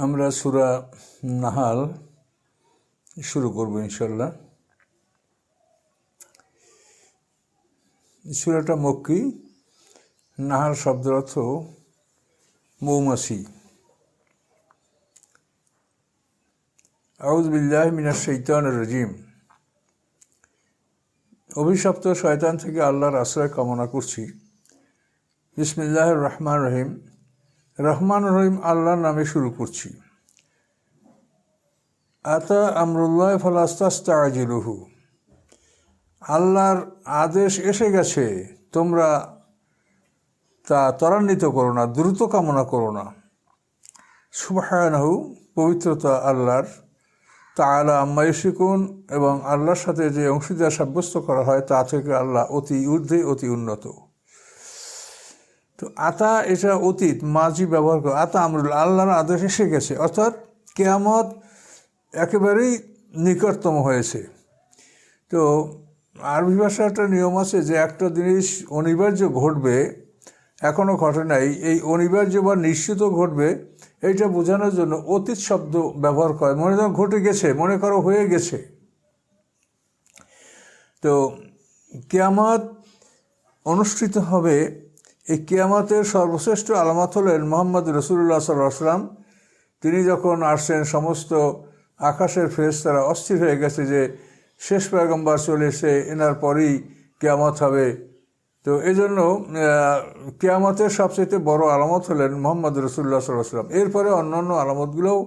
আমরা সূরা নাহাল শুরু করব ইনশাল্লাহ। সূরাটা মক্কি। নাহাল শব্দের অর্থ মৌমাছি। আউযু বিল্লাহি মিনাশ শাইতানির রাজিম। অভিশপ্ত শয়তান থেকে আল্লাহর আশ্রয় কামনা করছি। বিসমিল্লাহির রহমানির রহিম। রহমান রহিম আল্লাহর নামে শুরু করছি। আতা আমরুল্লাহ ফালাস্তাস্তাজিলুহু। আল্লাহর আদেশ এসে গেছে, তোমরা তা ত্বরান্বিত করো না, দ্রুত কামনা করো না। সুবহানাহু, পবিত্রতা আল্লাহর, তাআলা আম্মা ইউশরিকুন, এবং আল্লাহর সাথে যে অংশীদার সাব্যস্ত করা হয় তা থেকে আল্লাহ অতি ঊর্ধ্বে, অতি উন্নত। তো আতা এটা অতীত মাজি ব্যবহার করে। আতা আমরুল্লাহ, আল্লাহর আদেশ এসে গেছে, অর্থাৎ কিয়ামত একেবারেই নিকটতম হয়েছে। তো আরবি ভাষার একটা নিয়ম আছে যে একটা জিনিস অনিবার্য ঘটবে, এখনও ঘটে নাই, এই অনিবার্য বা নিশ্চিত ঘটবে এইটা বোঝানোর জন্য অতীত শব্দ ব্যবহার করে। মনে করো ঘটে গেছে, মনে করো হয়ে গেছে। তো কিয়ামত অনুষ্ঠিত হবে। এই কিয়ামতের সর্বশ্রেষ্ঠ আলামত হলেন মুহাম্মদ রাসূলুল্লাহ সাল্লাল্লাহু আলাইহি ওয়াসাল্লাম। তিনি যখন আসছেন, সমস্ত আকাশের ফেরেশতারা অস্থির হয়ে গেছে যে শেষ পয়গম্বর চলে এসে, এনার পরেই কিয়ামত হবে। তো এই জন্য কিয়ামতের সবচেয়ে বড় আলামত হলেন মুহাম্মদ রাসূলুল্লাহ সাল্লাল্লাহু আলাইহি ওয়াসাল্লাম। এরপরে অন্যান্য আলামতগুলোও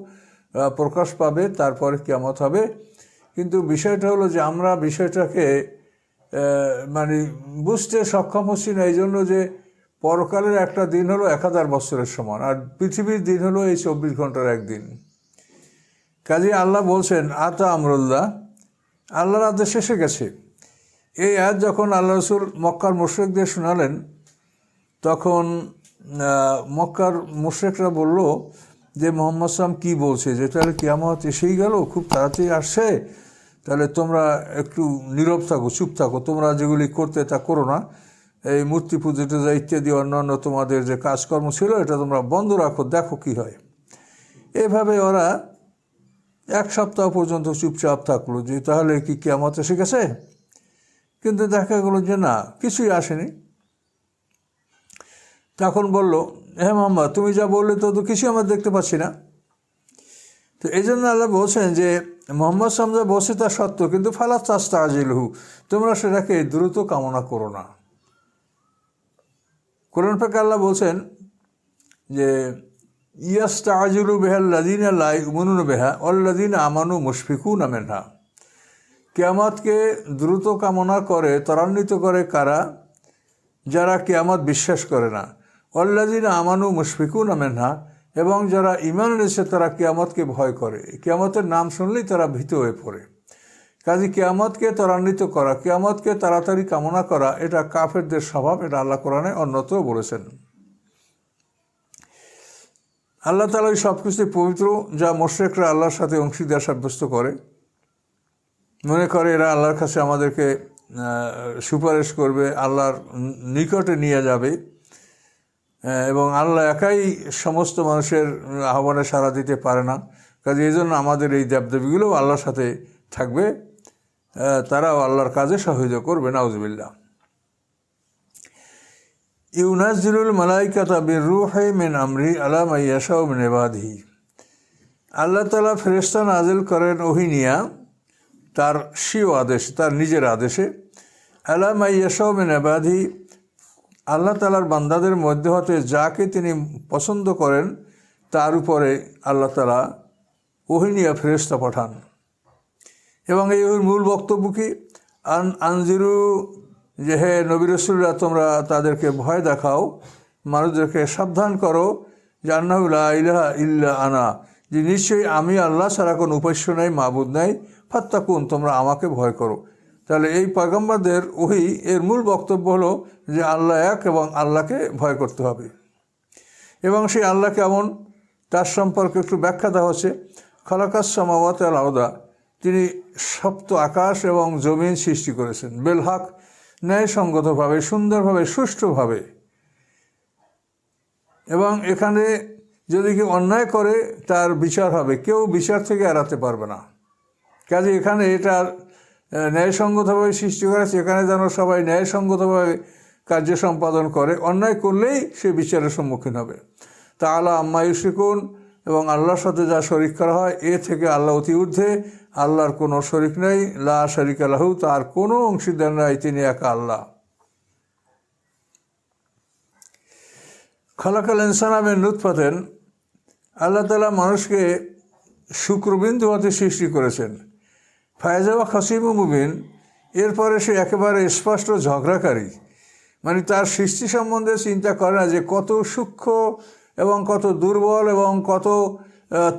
প্রকাশ পাবে, তারপরে কিয়ামত হবে। কিন্তু বিষয়টা হলো যে আমরা বিষয়টাকে মানে বুঝতে সক্ষম হচ্ছি না, এই জন্য যে পরকালের একটা দিন হলো 1000 বছরের সমান, আর পৃথিবীর দিন হলো এই 24 ঘন্টার একদিন। কাজে আল্লাহ বলছেন আতা আমরুল্লাহ, আল্লাহর আদেশ এসে গেছে। এই আয়াত যখন আল্লাহ রাসূল মক্কার মুশরিকদের শোনালেন, তখন মক্কার মুশরিকরা বলল যে মুহাম্মদ সাল্লাল্লাহু আলাইহি ওয়াসাল্লাম কী বলছে, যে তাহলে কিয়ামত এসেই গেল, খুব তাড়াতাড়ি আসছে, তাহলে তোমরা একটু নীরব থাকো, চুপ থাকো, তোমরা যেগুলি করতে তা করো না, এই মূর্তি পুজো টুজা ইত্যাদি অন্যান্য তোমাদের যে কাজকর্ম ছিল এটা তোমরা বন্ধ রাখো, দেখো কি হয়। এভাবে ওরা 1 সপ্তাহ পর্যন্ত চুপচাপ থাকলো, যে তাহলে কি কিয়ামত এসে গেছে। কিন্তু দেখা গেল যে না, কিছুই আসেনি। তখন বলল, হ্যাঁ মোহাম্মদ, তুমি যা বললে তো কিছুই আমরা দেখতে পাচ্ছি না। তো এই জন্য আল্লাহ বলছেন যে মুহাম্মদ সামজা বসে তা সত্য, কিন্তু ফালাস্তাস্তাজিলহু, তোমরা সেটাকে দ্রুত কামনা করো না। কোরআন পাকে আল্লাহ বলছেন যে ইয়াস্তাজিলু বিহাল্লাযিনা লা ইউমিনুনা বিহা ওয়াল্লাযিনা আমানু মুশফিকুনা মিনহা। কিয়ামতকে দ্রুত কামনা করে, ত্বরান্বিত করে কারা? যারা কিয়ামত বিশ্বাস করে না। ওয়াল্লাযিনা আমানু মুশফিকুনা মিনহা, এবং যারা ঈমান এনেছে তারা কিয়ামতকে ভয় করে। কিয়ামতের নাম শুনলেই তারা ভীত হয়ে পড়ে। কাজে কিয়ামতকে ত্বরান্বিত করা, কিয়ামতকে তাড়াতাড়ি কামনা করা, এটা কাফেরদের স্বভাব। এটা আল্লাহ কোরআনে অন্যত্র বলেছেন। আল্লাহ তাআলা সব কিছুই পবিত্র, যা মুশরিকরা আল্লাহর সাথে অংশীদার সাব্যস্ত করে, মনে করে এরা আল্লাহর কাছে আমাদেরকে সুপারিশ করবে, আল্লাহর নিকটে নিয়ে যাবে, এবং আল্লাহ একাই সমস্ত মানুষের আহ্বানে সাড়া দিতে পারে না। কাজে এই জন্য আমাদের এই দেবদেবীগুলোও আল্লাহর সাথে থাকবে, তারাও আল্লাহর কাজে সহযোগিতা করবে। নাউযুবিল্লাহ। ইউনাজ্জিলুল মালাইকাতা বিররূহি মিন আমরি আলা মান ইয়াশাউ মিন ইবাদিহি। আল্লাহ তাআলা ফেরেশতা নাজিল করেন ওহী নিয়া, তার স্বীয় আদেশ, তার নিজের আদেশে। আলা মান ইয়াশাউ মিন ইবাদিহি, আল্লাহ তাআলার বান্দাদের মধ্যে হতে যাকে তিনি পছন্দ করেন তার উপরে আল্লাহ তাআলা ওহী নিয়া ফেরেশতা পাঠান। এবং এই মূল বক্তব্য কি? আনজিরু, যে হে নবী রাসূলরা, তোমরা তাদেরকে ভয় দেখাও, মানুষদেরকে সাবধান করো যে আন্নাহু লা ইলাহা ইল্লা আনা, যে নিশ্চয়ই আমি আল্লাহ ছাড়া কোনো উপাস্য নাই, মাবুদ নাই, ফাত্তাকুন, তোমরা আমাকে ভয় করো। তাহলে এই পয়গম্বরদের ওহী এর মূল বক্তব্য হলো যে আল্লাহ এক এবং আল্লাহকে ভয় করতে হবে। এবং সেই আল্লাহ কেমন, তার সম্পর্কে একটু ব্যাখ্যা দেওয়া হচ্ছে। খালাকাস সামাওয়াতি ওয়াল আরদা, তিনি সপ্ত আকাশ এবং জমিন সৃষ্টি করেছেন বেল হক, ন্যায়সঙ্গতভাবে, সুন্দরভাবে, সুষ্ঠুভাবে। এবং এখানে যদি কেউ অন্যায় করে তার বিচার হবে, কেউ বিচার থেকে এড়াতে পারবে না। কাজে এখানে এটা ন্যায়সঙ্গতভাবে সৃষ্টি করেছে, এখানে যেন সবাই ন্যায়সঙ্গতভাবে কার্য সম্পাদন করে, অন্যায় করলেই সে বিচারের সম্মুখীন হবে। তাআলা আম্মা ইউশরিকুন, এবং আল্লাহর সাথে যা শরিক করা হয় এ থেকে আল্লাহ অতি ঊর্ধ্বে, আল্লাহর কোনো শরিক নেই, লা শারিকা লাহু, তার কোনো অংশীদার নাই, তিনি একা আল্লাহ। খালাকাল ইনসানা মিন নুতফাতিন, আল্লাহ তাআলা মানুষকে শুক্রবিন্দু হতে সৃষ্টি করেছেন। ফায়জা ওয়া খাসিমুম মুবিন, এরপরে সে একেবারে স্পষ্ট ঝগড়াকারী, মানে তার সৃষ্টি সম্বন্ধে চিন্তা করে না যে কত সূক্ষ্ম এবং কত দুর্বল এবং কত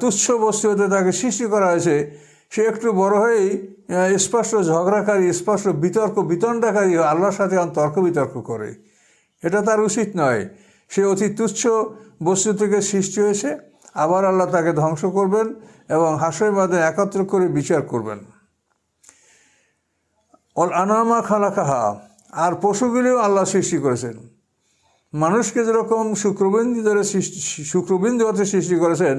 তুচ্ছ বস্তু হতে তাকে সৃষ্টি করা হয়েছে। সে একটু বড় হয়েই স্পষ্ট ঝগড়াকারী, স্পষ্ট বিতণ্ডাকারী, আল্লাহর সাথে তর্ক বিতর্ক করে। এটা তার উচিত নয়। সে অতি তুচ্ছ বস্তু থেকে সৃষ্টি হয়েছে, আবার আল্লাহ তাকে ধ্বংস করবেন এবং হাসরের ময়দানে একত্র করে বিচার করবেন। অল আনামা খালাকাহা, আর পশুগুলিও আল্লাহ সৃষ্টি করেছেন। মানুষকে যেরকম শুক্রবিন্দু হতে সৃষ্টি করেছেন,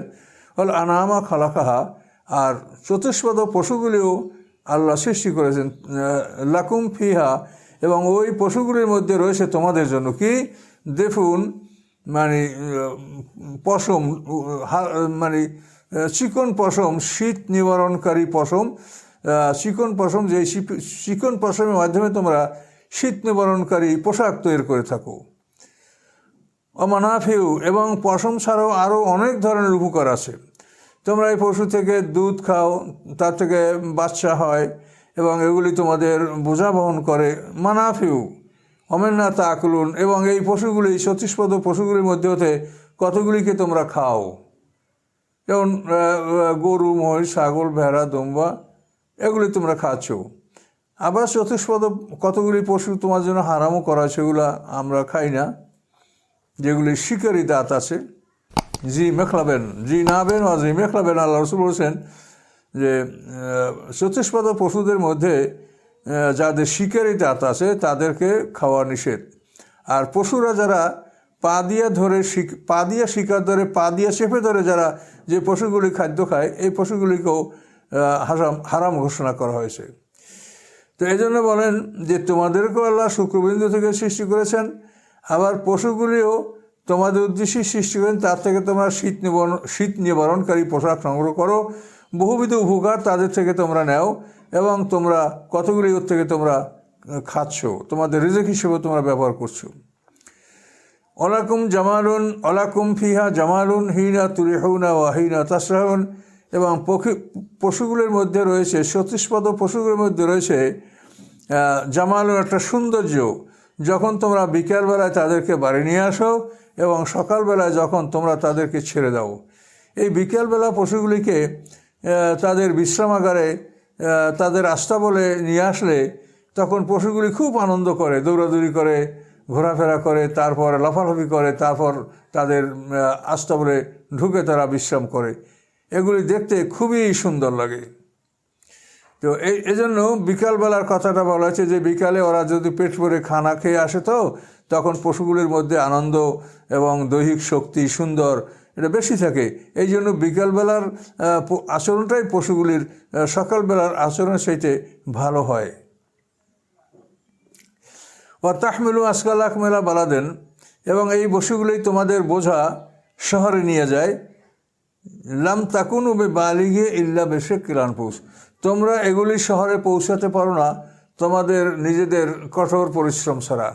অল আনামা খালাকাহা, আর চতুষ্পদ পশুগুলিও আল্লাহ সৃষ্টি করেছেন। লাকুম ফিহা, এবং ওই পশুগুলির মধ্যে রয়েছে তোমাদের জন্য কি, দেখুন মানে পশম, মানে চিকন পশম, শীত নিবারণকারী পশম, চিকন পশম, যে চিকন পশমের মাধ্যমে তোমরা শীত নিবারণকারী পোশাক তৈরি করে থাকো। অমানাফিউ, এবং পশম ছাড়াও আরও অনেক ধরনের উপকার আছে। তোমরা এই পশু থেকে দুধ খাও, তার থেকে বাচ্চা হয় এবং এগুলি তোমাদের বোঝা বহন করে। মানাফিউ অমেন্না তাকুলুন, এবং এই পশুগুলি, চতুষ্পদ পশুগুলির মধ্যে হতে কতগুলিকে তোমরা খাও, যেমন গরু, মহিষ, ছাগল, ভেড়া, দুম্বা, এগুলি তোমরা খাচ্ছ। আবার চতুষ্পদ কতগুলি পশু তোমার জন্য হারামও করা, সেগুলো আমরা খাই না, যেগুলি শিকারি দাঁত আছে। জি মেখলাবেন, জি নাবেন বা জি মেখলাবেন, আল্লাহ রাসূল বলছেন যে চতুষ্পদ পশুদের মধ্যে যাদের শিকারি দাঁত আছে তাদেরকে খাওয়া নিষেধ। আর পশুরা যারা পা দিয়ে শিকার ধরে, পা দিয়ে চেপে ধরে যারা যে পশুগুলি খাদ্য খায়, এই পশুগুলিকেও হারাম ঘোষণা করা হয়েছে। তো এই জন্য বলেন যে তোমাদেরকেও আল্লাহ শুক্রবিন্দু থেকে সৃষ্টি করেছেন, আবার পশুগুলিও তোমাদের উদ্দেশ্যে সৃষ্টি করেন, তার থেকে তোমরা শীত নিবারণকারী পোশাক সংগ্রহ করো, বহুবিধ উপকার তাদের থেকে তোমরা নাও, এবং তোমরা কতগুলি ওর থেকে তোমরা খাচ্ছ, তোমাদের রিজিক হিসেবে তোমরা ব্যবহার করছো। অলাকুম জামালুন, অলাকুম ফিহা জামালুন হিনা তুরিহুনা ওয়া হিনা তাসরাহুন, এবং পশুগুলির মধ্যে রয়েছে, চতুষ্পদ পশুগুলির মধ্যে রয়েছে জামালুন, একটা সৌন্দর্য, যখন তোমরা বিকালবেলায় তাদেরকে বাড়ি নিয়ে আসো এবং সকালবেলায় যখন তোমরা তাদেরকে ছেড়ে দাও। এই বিকালবেলা পশুগুলিকে তাদের বিশ্রামাগারে তাদের আস্তাবলে নিয়ে আসলে তখন পশুগুলি খুব আনন্দ করে, দৌড়াদৌড়ি করে, ঘোরাফেরা করে, তারপর লাফালাফি করে, তারপর তাদের আস্তাবলে ঢুকে তারা বিশ্রাম করে। এগুলি দেখতে খুবই সুন্দর লাগে। তো এই জন্য বিকালবেলার কথাটা বলা হয়েছে যে বিকালে ওরা যদি পেট ভরে খানা খেয়ে আসে, তো তখন পশুগুলির মধ্যে আনন্দ এবং দৈহিক শক্তি সুন্দর এটা বেশি থাকে। এই জন্য বিকালবেলার আচরণটাই পশুগুলির সকালবেলার আচরণের চাইতে ভালো হয়। ওয়া তাহমিলু আসকালাকুম ইলা বালাদিন, এবং এই পশুগুলি তোমাদের বোঝা শহরে নিয়ে যায়। লাম তাকুনু বিবালিগি ইল্লা বিশিক্কিল আনফুস, তোমরা এগুলি শহরে পৌঁছাতে পারো না তোমাদের নিজেদের কঠোর পরিশ্রম ছাড়া।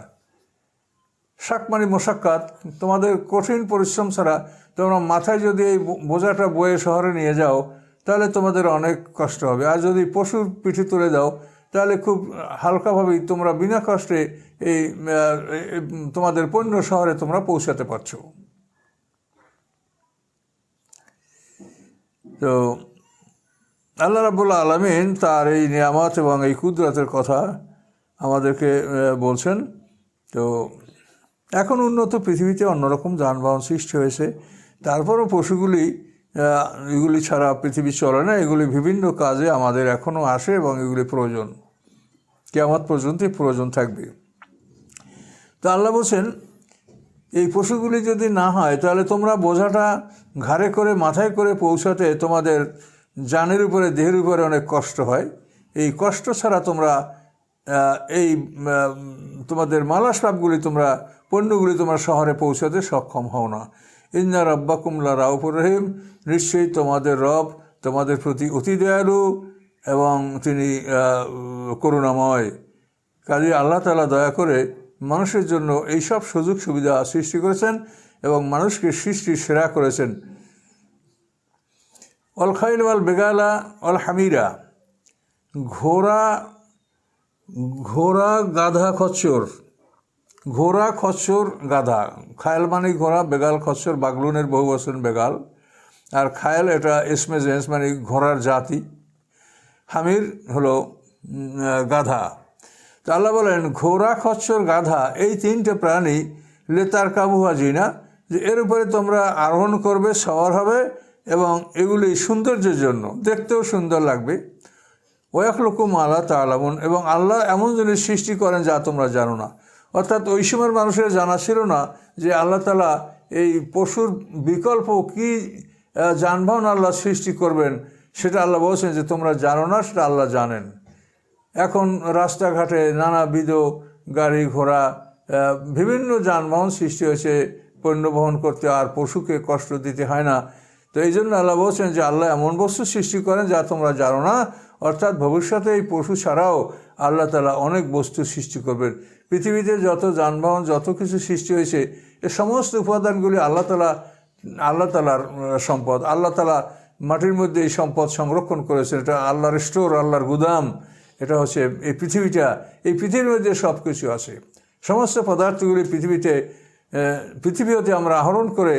শাক মানে মোশাক্কাত, তোমাদের কঠিন পরিশ্রম ছাড়া তোমরা মাথায় যদি এই বোঝাটা বয়ে শহরে নিয়ে যাও তাহলে তোমাদের অনেক কষ্ট হবে। আর যদি পশুর পিঠে তুলে দাও তাহলে খুব হালকাভাবেই তোমরা বিনা কষ্টে এই তোমাদের পণ্য শহরে তোমরা পৌঁছাতে পারছো। তো আল্লাহ রাব্বুল আলামিন তার এই নিয়ামত এবং এই কুদরতের কথা আমাদেরকে বলছেন। তো এখন উন্নত পৃথিবীতে অন্যরকম যানবাহন সৃষ্টি হয়েছে, তারপরও পশুগুলি এগুলি ছাড়া পৃথিবী চলে না। এগুলি বিভিন্ন কাজে আমাদের এখনও আসে এবং এগুলি প্রয়োজন, কিয়ামত পর্যন্তই প্রয়োজন থাকবে। তো আল্লাহ বলছেন এই পশুগুলি যদি না হয় তাহলে তোমরা বোঝাটা ঘাড়ে করে মাথায় করে পৌঁছাতে তোমাদের জানের উপরে দেহের উপরে অনেক কষ্ট হয়। এই কষ্ট ছাড়া তোমরা এই তোমাদের মালাসবাবগুলি তোমরা পণ্যগুলি তোমরা শহরে পৌঁছাতে সক্ষম হও না। ইন্না রাব্বাকুম লা রাউফুর রহিম, নিশ্চয়ই তোমাদের রব তোমাদের প্রতি অতি দয়ালু এবং তিনি করুণাময়। কাজে আল্লাহ তাআলা দয়া করে মানুষের জন্য এইসব সুযোগ সুবিধা সৃষ্টি করেছেন এবং মানুষকে সৃষ্টির সেরা করেছেন। অল খাইল ওয়াল বেগালা অল হামিরা, ঘোড়া গাধা খচ্চর, ঘোড়া খচ্চর গাধা। খায়াল মানে ঘোড়া, বেগাল খচ্চর বাগলুনের বহু বচন বেগাল, আর খায়াল এটা ইসমে জেন্স মানে ঘোড়ার জাতি, হামির হলো গাধা। তো আল্লাহ বলেন ঘোড়া খচ্চর গাধা এই তিনটে প্রাণী লেতার কাবুহা জিনা, যে এর উপরে তোমরা আরোহণ করবে, সওয়ার হবে এবং এগুলি সৌন্দর্যের জন্য দেখতেও সুন্দর লাগবে। ওয়াখলুকুম মা লা তা'লামুন, এবং আল্লাহ এমন জিনিস সৃষ্টি করেন যা তোমরা জানো না। অর্থাৎ ওই সময়ের মানুষের জানা ছিল না যে আল্লাহ তাআলা এই পশুর বিকল্প কি যানবাহন আল্লাহ সৃষ্টি করবেন, সেটা আল্লাহ বলছেন যে তোমরা জানো না, সেটা আল্লাহ জানেন। এখন রাস্তাঘাটে নানাবিধ গাড়ি ঘোড়া বিভিন্ন যানবাহন সৃষ্টি হয়েছে পণ্য বহন করতে, আর পশুকে কষ্ট দিতে হয় না। তো এই জন্য আল্লাহ বলছেন যে আল্লাহ এমন বস্তু সৃষ্টি করেন যা তোমরা জানো না। অর্থাৎ ভবিষ্যতে এই পশু ছাড়াও আল্লাহ তাআলা অনেক বস্তু সৃষ্টি করবেন। পৃথিবীতে যত যানবাহন যত কিছু সৃষ্টি হয়েছে এ সমস্ত উপাদানগুলি আল্লাহ তাআলার সম্পদ। আল্লাহ তাআলা মাটির মধ্যে এই সম্পদ সংরক্ষণ করেছেন। এটা আল্লাহর স্টোর, আল্লাহর গুদাম। এটা হচ্ছে এই পৃথিবীটা, এই পৃথিবীর মধ্যে সব কিছু আছে। সমস্ত পদার্থগুলি পৃথিবী হতে আমরা আহরণ করে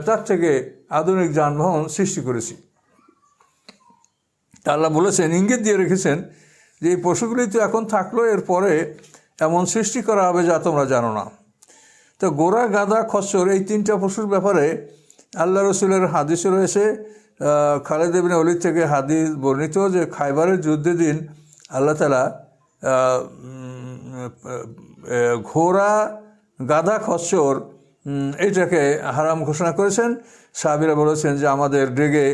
তার থেকে আধুনিক যানবাহন সৃষ্টি করেছি। আল্লাহ বলেছেন, ইঙ্গিত দিয়ে রেখেছেন যে এই পশুগুলি তো এখন থাকলো, এরপরে এমন সৃষ্টি করা হবে যা তোমরা জানো না। তো গোরা গাধা খচ্চর এই তিনটা পশুর ব্যাপারে আল্লাহ রসুলের হাদিসে রয়েছে। খালিদ ইবনে ওলীদ থেকে হাদিস বর্ণিত যে খায়বারের যুদ্ধের দিন আল্লাহ তাআলা ঘোড়া গাধা খচ্চর এইটাকে হারাম ঘোষণা করেছেন। সাহাবীরা বলেছেন যে আমাদের ডেগে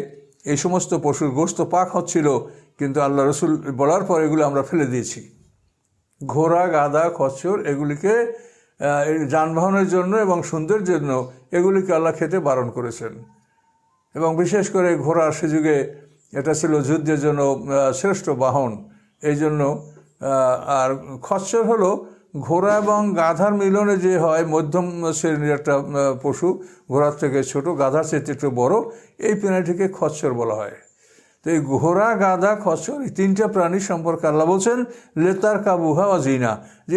এই সমস্ত পশুর গোশত পাক হচ্ছিল, কিন্তু আল্লাহ রসুল বলার পর এগুলো আমরা ফেলে দিয়েছি। ঘোড়া গাধা খচ্চর এগুলিকে যানবাহনের জন্য এবং সৌন্দর্যের জন্য এগুলিকে আল্লাহ খেতে বারণ করেছেন। এবং বিশেষ করে ঘোড়া সে যুগে এটা ছিল যুদ্ধের জন্য শ্রেষ্ঠ বাহন, এই জন্য। আর খচ্চর হলো ঘোড়া এবং গাধার মিলনে যে হয়, মধ্যম শ্রেণীর একটা পশু, ঘোড়ার থেকে ছোট, গাধার চেয়ে একটু বড়, এই প্রাণীটিকে খচ্চর বলা হয়। তো এই ঘোড়া গাধা খচ্চর এই তিনটা প্রাণী সম্পর্কে আল্লাহ বলছেন লেতার কাবুহা ওয়া জিনা, যে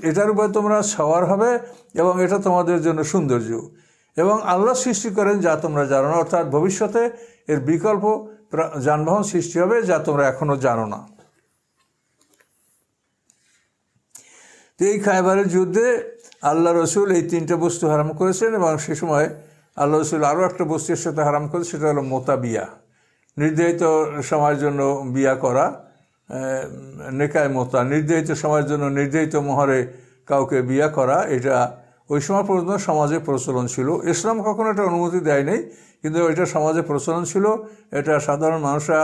এটার উপরে তোমরা সওয়ার হবে এবং এটা তোমাদের জন্য সৌন্দর্য। এবং আল্লাহ সৃষ্টি করেন যা তোমরা জানো না, অর্থাৎ ভবিষ্যতে এর বিকল্প যানবাহন সৃষ্টি হবে যা তোমরা এখনও জানো না। তো এই খায়বারের যুদ্ধে আল্লাহ রসুল এই তিনটা বস্তু হারাম করেছেন, এবং সে সময় আল্লাহ রসুল আরও একটা বস্তুর সাথে হারাম করেছে, সেটা হলো মোতাবিয়া, নির্ধারিত সময়ের জন্য বিয়া করা, নেকায় মোতা, নির্ধারিত সময়ের জন্য নির্ধারিত মোহরে কাউকে বিয়া করা। এটা ওই সময় পর্যন্ত সমাজে প্রচলন ছিল। ইসলাম কখনো এটা অনুমতি দেয় নাই, কিন্তু এটা সমাজে প্রচলন ছিল। এটা সাধারণ মানুষরা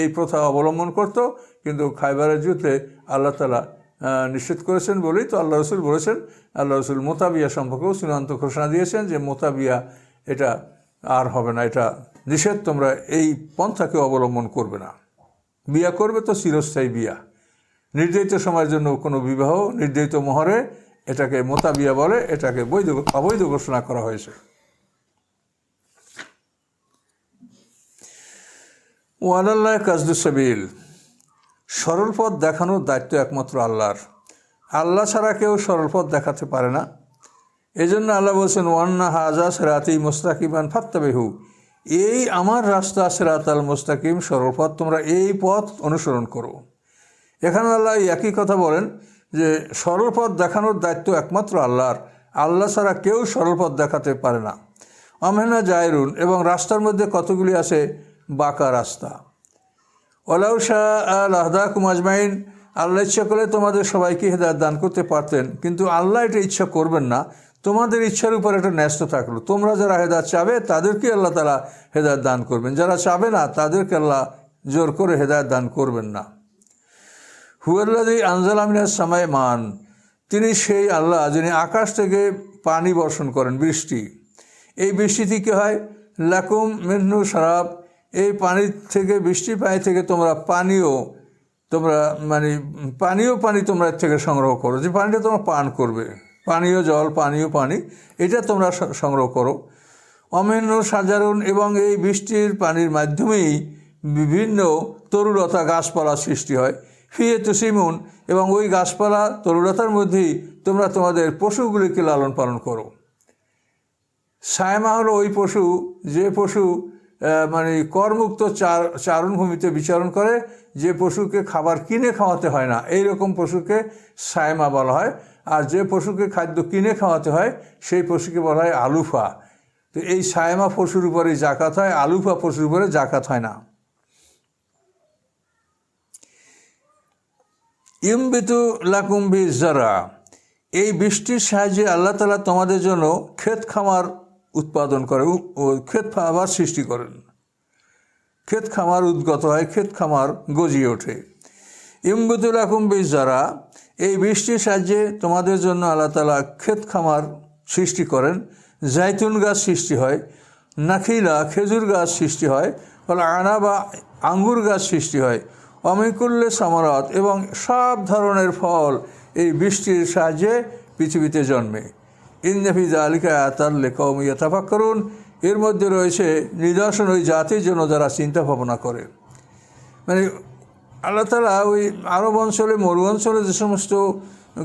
এই প্রথা অবলম্বন করত, কিন্তু খায়বারের যুদ্ধে আল্লাহ তাআলা নিষেধ করেছেন বলেই তো আল্লাহ রসুল বলেছেন। আল্লাহ রসুল মোতাবিয়া সম্পর্কেও চূড়ান্ত ঘোষণা দিয়েছেন যে মোতাবিয়া এটা আর হবে না, এটা নিষেধ, তোমরা এই পন্থাকে অবলম্বন করবে না। বিয়া করবে তো চিরস্থায়ী বিয়া, নির্ধারিত সময়ের জন্য কোনো বিবাহ নির্ধারিত মোহরে, এটাকে মোতাবিয়া বলে, এটাকে অবৈধ ঘোষণা করা হয়েছে। ওয়ালাল্লাহ কাসদুস সাবিল, সরল পথ দেখানোর দায়িত্ব একমাত্র আল্লাহর। আল্লাহ ছাড়া কেউ সরল পথ দেখাতে পারে না। এই জন্য আল্লাহ বলছেন ওয়ান্না হাজা সিরাতি মুস্তাকিমান ফাত্তাবিহু, এই আমার রাস্তা সিরাতাল মুস্তাকিম, সরল পথ, তোমরা এই পথ অনুসরণ করো। এখানে আল্লাহ একই কথা বলেন যে সরল পথ দেখানোর দায়িত্ব একমাত্র আল্লাহর, আল্লাহ ছাড়া কেউ সরল পথ দেখাতে পারে না। আমেনা জায়রুন, এবং রাস্তার মধ্যে কতগুলি আছে বাঁকা রাস্তা। ওয়ালাউ শাআ লাহদাকুম আজমাইন, আল্লাহ ইচ্ছা করলে তোমাদের সবাইকে হেদায়েত দান করতে পারতেন, কিন্তু আল্লাহ এটা ইচ্ছা করবেন না। তোমাদের ইচ্ছার উপর একটা ন্যস্ত থাকলো। তোমরা যারা হেদায়েত চাবে তাদেরকে আল্লাহ তাআলা হেদায়েত দান করবেন, যারা চাবে না তাদেরকে আল্লাহ জোর করে হেদায়েত দান করবেন না। হুয়াল্লাযী আনজালা মিনাস সামাই মান, তিনি সেই আল্লাহ যিনি আকাশ থেকে পানি বর্ষণ করেন, বৃষ্টি। এই বৃষ্টি থেকে হয় লাকুম মিনহু শারাব, এই পানি থেকে, বৃষ্টির পানি থেকে তোমরা পানীয় পানি তোমরা এর থেকে সংগ্রহ করো, যে পানিটা তোমরা পান করবে, পানীয় জল, পানীয় পানি, এটা তোমরা সংগ্রহ করো। অমিনহু শাজারুন, এবং এই বৃষ্টির পানির মাধ্যমেই বিভিন্ন তরুলতা গাছপালা সৃষ্টি হয়। ফিহে তুসিমুন, এবং ওই গাছপালা তরুলতার মধ্যেই তোমরা তোমাদের পশুগুলিকে লালন পালন করো। সায়মা হলো ওই পশু, যে পশু করমুক্ত চারণভূমিতে বিচরণ করে, যে পশুকে খাবার কিনে খাওয়াতে হয় না, এইরকম পশুকে সায়মা বলা হয়। আর যে পশুকে খাদ্য কিনে খাওয়াতে হয় সেই পশুকে বলা হয় আলুফা। তো এই সায়মা পশুর উপরে জাকাত হয়, আলুফা পশুর উপরে জাকাত হয় না। ইমবিতু লাকুম বিজ্জারা, এই বৃষ্টির সাহায্যে আল্লাহ তাআলা তোমাদের জন্য ক্ষেত খামার উৎপাদন করে, ক্ষেত খামার সৃষ্টি করেন। ক্ষেত খামার উদ্গত হয়, ক্ষেত খামার গজিয়ে ওঠে। ইমবিতু লাকুম বিজ্জারা, এই বৃষ্টির সাহায্যে তোমাদের জন্য আল্লাহ তাআলা ক্ষেত খামার সৃষ্টি করেন। জাইতুন গাছ সৃষ্টি হয়, নাখিলা খেজুর গাছ সৃষ্টি হয়, ফলে আনাবা আঙ্গুর গাছ সৃষ্টি হয়। অমিকুল্লে সামারাত, এবং সব ধরনের ফল এই বৃষ্টির সাহায্যে পৃথিবীতে জন্মে। ইন্না ফি যালিকা আয়াতান লিকাওমিন ইয়াতাফাক্কারুন, এর মধ্যে রয়েছে নিদর্শন ওই জাতির জন্য যারা চিন্তা ভাবনা করে। আল্লাহ তাআলা ওই আরব অঞ্চলে, মরু অঞ্চলে যে সমস্ত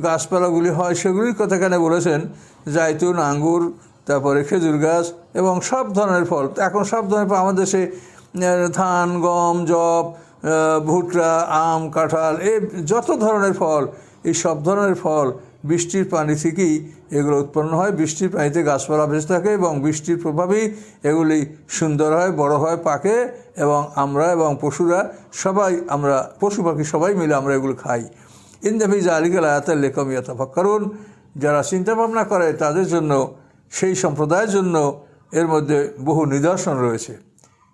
গাছপালাগুলি হয় সেগুলির কথা এখানে বলেছেন। জাইতুন, আঙ্গুর, তারপরে খেজুর গাছ এবং সব ধরনের ফল। এখন সব ধরনের ফল আমাদের দেশে ধান, গম, যব, ভুট্টা, আম, কাঁঠাল, এই যত ধরনের ফল, এই সব ধরনের ফল বৃষ্টির পানি থেকেই এগুলো উৎপন্ন হয়। বৃষ্টির পানিতে গাছপালা ভেসে থাকে এবং বৃষ্টির প্রভাবেই এগুলি সুন্দর হয়, বড় হয়, পাকে, এবং আমরা এবং পশুরা সবাই, আমরা পশু পাখি সবাই মিলে আমরা এগুলো খাই। ইন্না ফি যালিকা লাআয়াতান লিকাওমিন ইয়াতাফাক্কারুন, যারা চিন্তা ভাবনা করে তাদের জন্য, সেই সম্প্রদায়ের জন্য এর মধ্যে বহু নিদর্শন রয়েছে।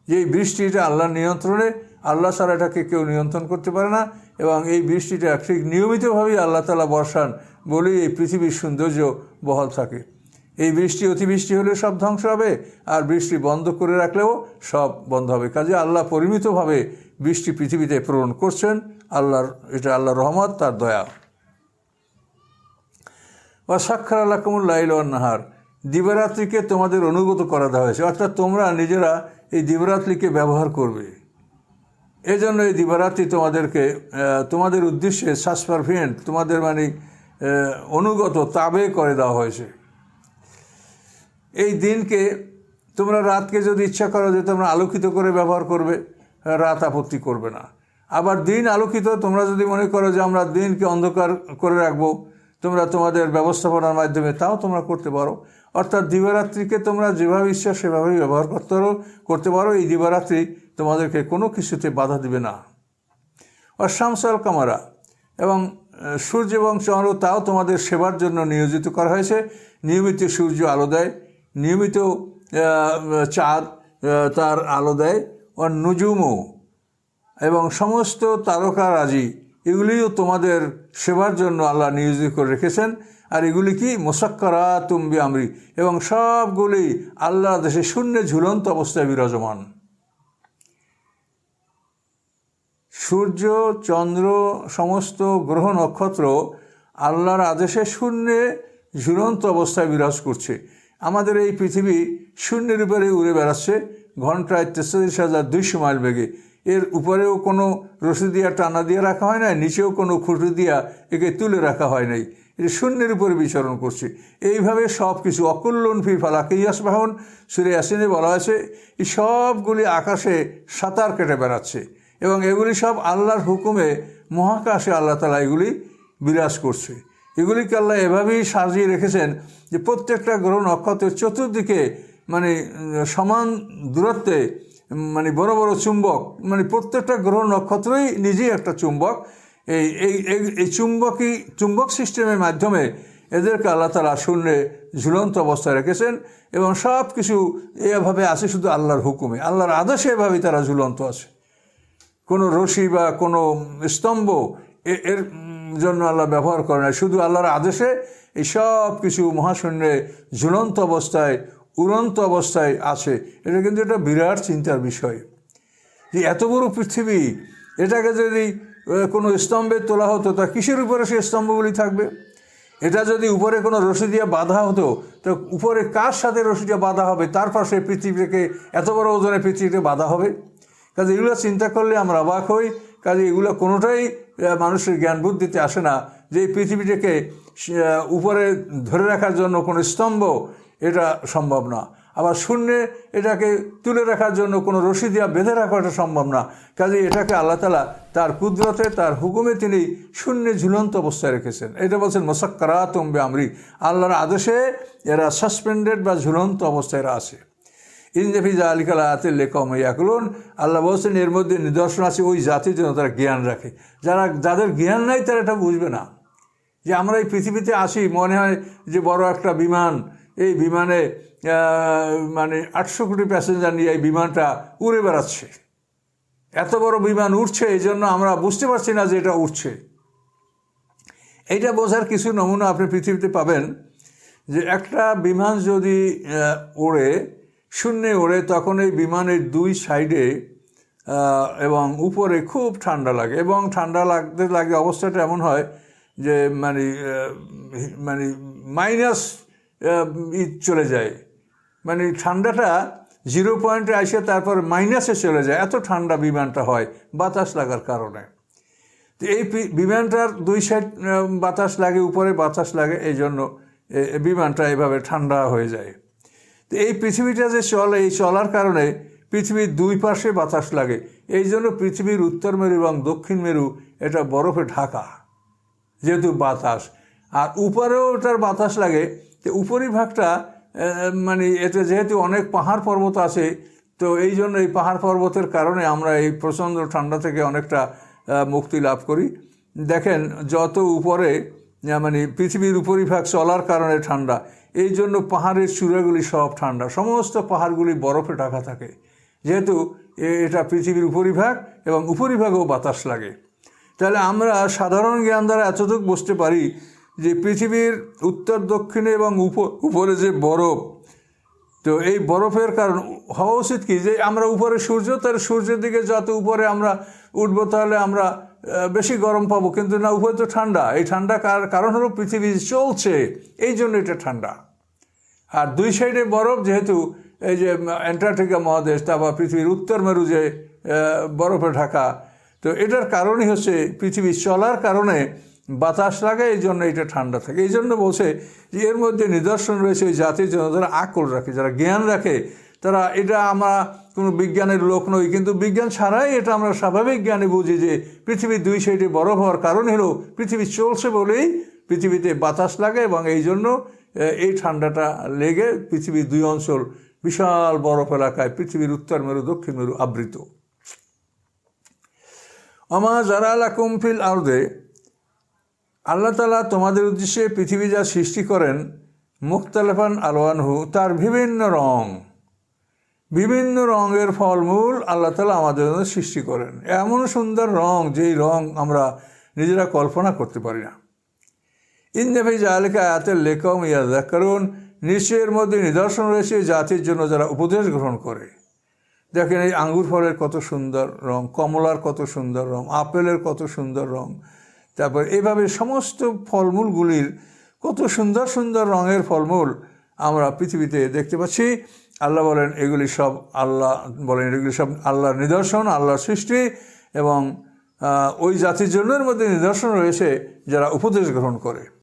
যে এই বৃষ্টিটা আল্লাহর নিয়ন্ত্রণে, আল্লাহ ছাড়া এটাকে কেউ নিয়ন্ত্রণ করতে পারে না, এবং এই বৃষ্টিটা ঠিক নিয়মিতভাবেই আল্লাহ তাআলা বর্ষান বলেই এই পৃথিবীর সৌন্দর্য বহাল থাকে। এই বৃষ্টি, অতিবৃষ্টি হলে সব ধ্বংস হবে, আর বৃষ্টি বন্ধ করে রাখলেও সব বন্ধ হবে। কাজে আল্লাহ পরিমিতভাবে বৃষ্টি পৃথিবীতে প্রেরণ করছেন। এটা আল্লাহর রহমত, তার দয়া। ওয়া সাখখারা লাকুমুল লাইলা ওয়ান নাহার, দিবারাত্রিকে তোমাদের অনুগত করা দেওয়া হয়েছে, অর্থাৎ তোমরা নিজেরা এই দিবারাত্রিকে ব্যবহার করবে। এজন্য এই দিবারাত্রি তোমাদের উদ্দেশ্যে সাসপারভিয়েন্ট, তোমাদের অনুগত, তাবে করে দেওয়া হয়েছে। এই দিনকে তোমরা, রাতকে যদি ইচ্ছা করো যে তোমরা আলোকিত করে ব্যবহার করবে, রাত আপত্তি করবে না। আবার দিন আলোকিত তোমরা যদি মনে করো যে আমরা দিনকে অন্ধকার করে রাখবো, তোমরা তোমাদের ব্যবস্থাপনার মাধ্যমে তাও তোমরা করতে পারো। অর্থাৎ দিবারাত্রিকে তোমরা যেভাবে ইচ্ছা সেভাবেই ব্যবহার করতে পারো। এই দিবারাত্রি তোমাদেরকে কোনো কিছুতে বাধা দিবে না। আর শামস আল কামারা, এবং সূর্য এবং চন্দ্র, তাও তোমাদের সেবার জন্য নিয়োজিত করা হয়েছে। নিয়মিত সূর্য আলো দেয়, নিয়মিত চাঁদ তার আলো দেয়। আর নুজুমও, এবং সমস্ত তারকারাজি, এগুলিও তোমাদের সেবার জন্য আল্লাহ নিয়োজিত করে রেখেছেন। আর এগুলি কি মুসাক্কারাতুম বিআমরি, এবং সবগুলি আল্লাহর দেশে শূন্যে ঝুলন্ত অবস্থায় বিরাজমান। সূর্য, চন্দ্র, সমস্ত গ্রহ নক্ষত্র আল্লাহর আদেশে শূন্যে ঝুলন্ত অবস্থায় বিরাজ করছে। আমাদের এই পৃথিবী শূন্যের উপরে উড়ে বেড়াচ্ছে ঘন্টায় 43,200 মাইল বেগে। এর উপরেও কোনো রশি দিয়া টানা দিয়ে রাখা হয় নাই, নিচেও কোনো খুঁটি দিয়া একে তুলে রাখা হয় নাই, এটা শূন্যের উপরে বিচরণ করছে। এইভাবে সব কিছু অকুল্লুন ফি ফালাকি ইয়াসবাহুন, সূরা ইয়াসিনে বলা হয়েছে, এই সবগুলি আকাশে সাঁতার কেটে বেড়াচ্ছে, এবং এগুলি সব আল্লাহর হুকুমে মহাকাশে আল্লাহ তাআলা এগুলি বিরাজ করছে। এগুলিকে আল্লাহ এভাবেই সাজিয়ে রেখেছেন যে প্রত্যেকটা গ্রহ নক্ষত্রের চতুর্দিকে সমান দূরত্বে বড় বড় চুম্বক, প্রত্যেকটা গ্রহ নক্ষত্রই নিজেই একটা চুম্বক। এই চুম্বক সিস্টেমের মাধ্যমে এদেরকে আল্লাহ তাআলা শূন্যে ঝুলন্ত অবস্থায় রেখেছেন এবং সব কিছু এভাবে আছে শুধু আল্লাহর হুকুমে, আল্লাহর আদেশে এভাবেই তারা ঝুলন্ত আছে। কোনো রশি বা কোনো স্তম্ভ এর জন্য আল্লাহ ব্যবহার করে না, শুধু আল্লাহর আদেশে এই সব কিছু মহাশূন্যে ঝুলন্ত অবস্থায় উড়ন্ত অবস্থায় আছে। এটা কিন্তু একটা বিরাট চিন্তার বিষয় যে এত বড় পৃথিবী, এটাকে যদি কোনো স্তম্ভে তোলা হতো তা কিসের উপরে সেই স্তম্ভগুলি থাকবে? এটা যদি উপরে কোনো রশি দিয়ে বাঁধা হতো তো উপরে কার সাথে রশিটা বাঁধা হবে, তারপর সেই পৃথিবীকে এত বড় ওজনের পৃথিবীতে বাঁধা হবে? কাজে এগুলো চিন্তা করলে আমরা অবাক হই। কাজে এগুলো কোনোটাই মানুষের জ্ঞান বুদ্ধিতে আসে না যে এই পৃথিবীটাকে উপরে ধরে রাখার জন্য কোনো স্তম্ভ এটা সম্ভব না, আবার শূন্যে এটাকে তুলে রাখার জন্য কোনো রশি দিয়া বেঁধে রাখাটা সম্ভব না। কাজে এটাকে আল্লাহ তাআলা তার কুদরতে তার হুকুমে তিনি শূন্যে ঝুলন্ত অবস্থায় রেখেছেন। এটা বলছেন মুসাক্কারাতুম বিআমরি, আল্লাহর আদেশে এরা সাসপেন্ডেড বা ঝুলন্ত অবস্থায় এরা আছে। ইন্না ফি যালিকা লাআয়াতিন লিকাওমিন ইয়াকুলুন, আল্লাহ বলছেন এর মধ্যে নিদর্শন আছে ওই জাতির জন্য তারা জ্ঞান রাখে। যাদের জ্ঞান নাই তারা এটা বুঝবে না যে আমরা এই পৃথিবীতে আসি, মনে হয় যে বড় একটা বিমান, এই বিমানে মানে 800 কোটি প্যাসেঞ্জার নিয়ে এই বিমানটা উড়ে বেড়াচ্ছে, এত বড় বিমান উঠছে, এই জন্য আমরা বুঝতে পারছি না যে এটা উঠছে। এইটা বোঝার কিছু নমুনা আপনি পৃথিবীতে পাবেন যে একটা বিমান যদি ওড়ে, শূন্যে ওড়ে, তখন এই বিমানের দুই সাইডে এবং উপরে খুব ঠান্ডা লাগে, এবং ঠান্ডা লাগতে লাগে অবস্থাটা এমন হয় যে মানে মাইনাস চলে যায়, মানে ঠান্ডাটা 0 পয়েন্টে আসে তারপর মাইনাসে চলে যায়, এত ঠান্ডা বিমানটা হয় বাতাস লাগার কারণে। তো এই বিমানটার দুই সাইড বাতাস লাগে, উপরে বাতাস লাগে, এই জন্য বিমানটা এভাবে ঠান্ডা হয়ে যায়। তো এই পৃথিবীটা যে চলে, এই চলার কারণে পৃথিবীর দুই পাশে বাতাস লাগে, এই জন্য পৃথিবীর উত্তর মেরু এবং দক্ষিণ মেরু এটা বরফে ঢাকা, যেহেতু বাতাস, আর উপরেও ওটার বাতাস লাগে। তো উপরিভাগটা মানে এটা যেহেতু অনেক পাহাড় পর্বত আছে, তো এই জন্য এই পাহাড় পর্বতের কারণে আমরা এই প্রচণ্ড ঠান্ডা থেকে অনেকটা মুক্তি লাভ করি। দেখেন যত উপরে মানে পৃথিবীর উপরিভাগ চলার কারণে ঠান্ডা, এই জন্য পাহাড়ের চূড়াগুলি সব ঠান্ডা, সমস্ত পাহাড়গুলি বরফে ঢাকা থাকে, যেহেতু এটা পৃথিবীর উপরিভাগ এবং উপরিভাগেও বাতাস লাগে। তাহলে আমরা সাধারণ জ্ঞান দ্বারা এতটুকু বুঝতে পারি যে পৃথিবীর উত্তর দক্ষিণে এবং উপরে যে বরফ, তো এই বরফের কারণ হওয়া উচিত কি যে আমরা উপরে সূর্য, তার সূর্যের দিকে যত উপরে আমরা উঠবো তাহলে আমরা বেশি গরম পাবো, কিন্তু না, উপরে তো ঠান্ডা। এই ঠান্ডা কারণ হলো পৃথিবী চলছে, এই জন্য এটা ঠান্ডা। আর দুই সাইডে বরফ, যেহেতু এই যে অ্যান্টার্কটিকা মহাদেশ, তারপর পৃথিবীর উত্তর মেরু যে বরফে ঢাকা, তো এটার কারণই হচ্ছে পৃথিবী চলার কারণে বাতাস লাগে, এই জন্য এটা ঠান্ডা থাকে। এই জন্য বলছে যে এর মধ্যে নিদর্শন রয়েছে ওই জাতির জন্য যারা আকল রাখে, যারা জ্ঞান রাখে, তারা এটা আমরা কোনো বিজ্ঞানের লোক নই, কিন্তু বিজ্ঞান ছাড়াই এটা আমরা স্বাভাবিক জ্ঞানে বুঝি যে পৃথিবীর দুই সাইডে বরফ হওয়ার কারণ হলো পৃথিবী চলছে বলেই পৃথিবীতে বাতাস লাগে, এবং এই জন্য এই ঠান্ডাটা লেগে পৃথিবীর দুই অঞ্চল বিশাল বরফ এলাকায় পৃথিবীর উত্তর মেরু দক্ষিণ মেরু আবৃত। আমা যারা লাকুম ফিল আরদে, আল্লাহ তাআলা তোমাদের উদ্দেশ্যে পৃথিবী যা সৃষ্টি করেন, মুখতালিফান আলওয়ানহু, তার বিভিন্ন রং, বিভিন্ন রঙের ফলমূল আল্লাহ তাআলা আমাদের জন্য সৃষ্টি করেন। এমন সুন্দর রং, যেই রং আমরা নিজেরা কল্পনা করতে পারি না। ইন্না ফি যালিকা আয়াতিন লিকাওমিন ইয়াযাক্কারুন, নিশ্চয়ের মধ্যে নিদর্শন রয়েছে জাতির জন্য যারা উপদেশ গ্রহণ করে। দেখেন এই আঙ্গুর ফলের কত সুন্দর রং, কমলার কত সুন্দর রং, আপেলের কত সুন্দর রং, তারপর এইভাবে সমস্ত ফলমূলগুলির কত সুন্দর সুন্দর রঙের ফলমূল আমরা পৃথিবীতে দেখতে পাচ্ছি। আল্লাহ বলেন এগুলি সব আল্লাহর নিদর্শন, আল্লাহর সৃষ্টি, এবং ওই জাতির জন্য এর মধ্যে নিদর্শন রয়েছে যারা উপদেশ গ্রহণ করে।